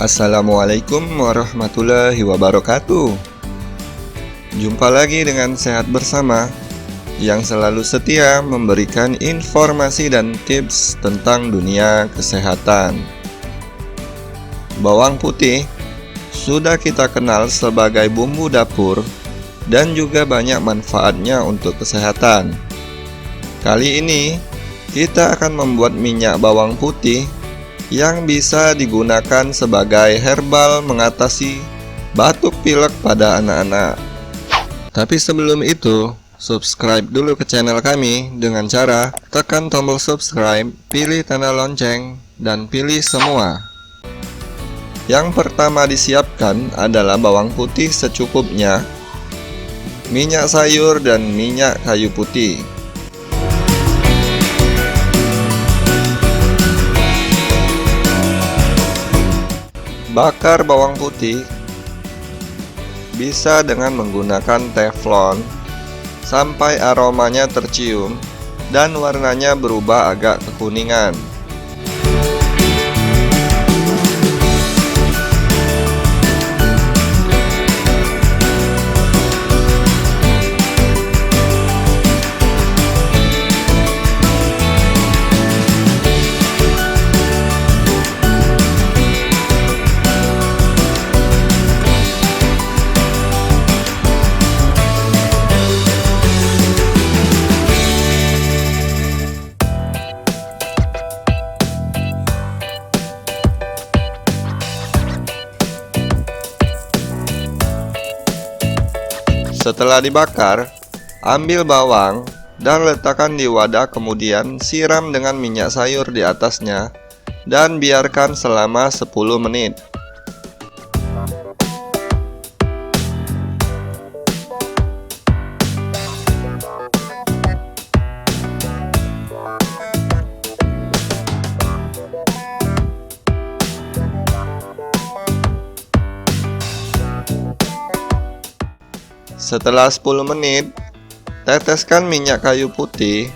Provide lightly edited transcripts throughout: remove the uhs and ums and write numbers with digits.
Assalamualaikum warahmatullahi wabarakatuh. Jumpa lagi dengan Sehat Bersama yang selalu setia memberikan informasi dan tips tentang dunia kesehatan. Bawang putih sudah kita kenal sebagai bumbu dapur dan juga banyak manfaatnya untuk kesehatan. Kali ini kita akan membuat minyak bawang putih yang bisa digunakan sebagai herbal mengatasi batuk pilek pada anak-anak. Tapi sebelum itu, subscribe dulu ke channel kami dengan cara tekan tombol subscribe, pilih tanda lonceng, dan pilih semua. Yang pertama disiapkan adalah bawang putih secukupnya, minyak sayur, dan minyak kayu putih. Bakar bawang putih bisa dengan menggunakan teflon sampai aromanya tercium dan warnanya berubah agak kekuningan. Setelah dibakar, ambil bawang dan letakkan di wadah, kemudian siram dengan minyak sayur di atasnya dan biarkan selama 10 menit. Setelah 10 menit, teteskan minyak kayu putih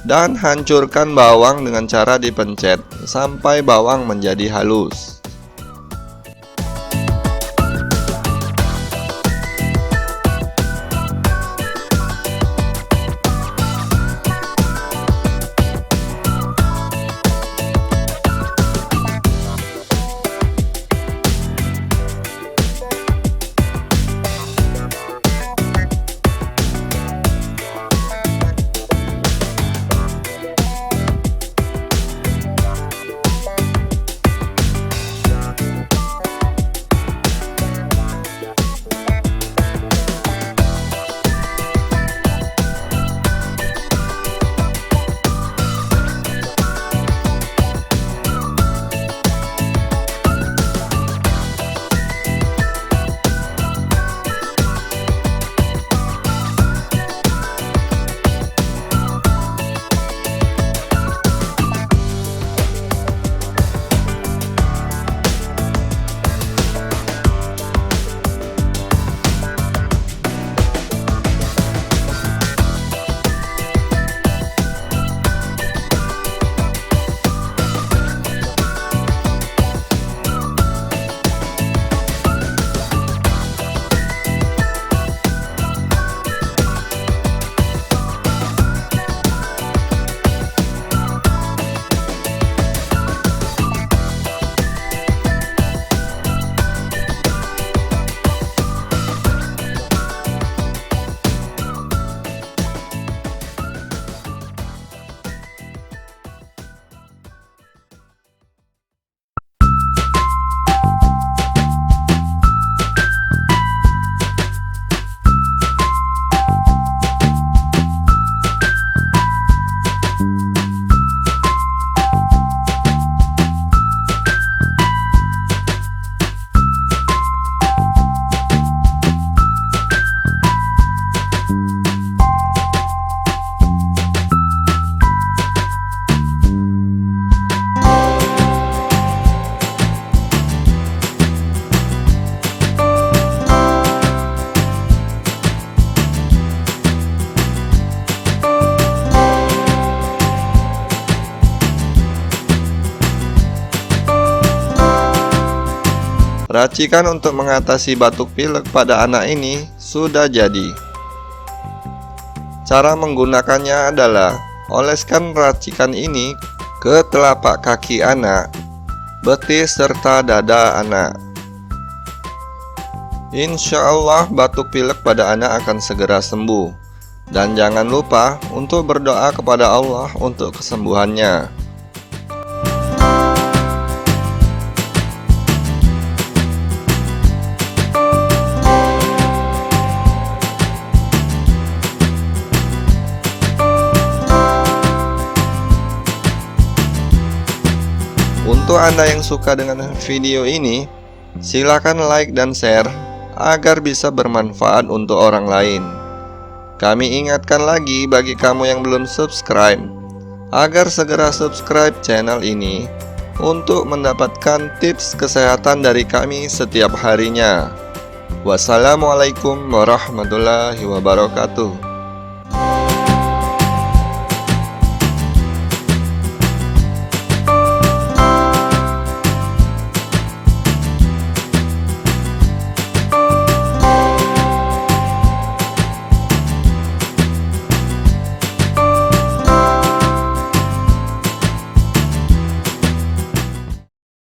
dan hancurkan bawang dengan cara dipencet sampai bawang menjadi halus. Racikan untuk mengatasi batuk pilek pada anak ini sudah jadi. Cara menggunakannya adalah oleskan racikan ini ke telapak kaki anak, betis serta dada anak. Insya Allah batuk pilek pada anak akan segera sembuh. Dan jangan lupa untuk berdoa kepada Allah untuk kesembuhannya. Untuk Anda yang suka dengan video ini, silakan like dan share agar bisa bermanfaat untuk orang lain. Kami ingatkan lagi bagi kamu yang belum subscribe, agar segera subscribe channel ini untuk mendapatkan tips kesehatan dari kami setiap harinya. Wassalamualaikum warahmatullahi wabarakatuh.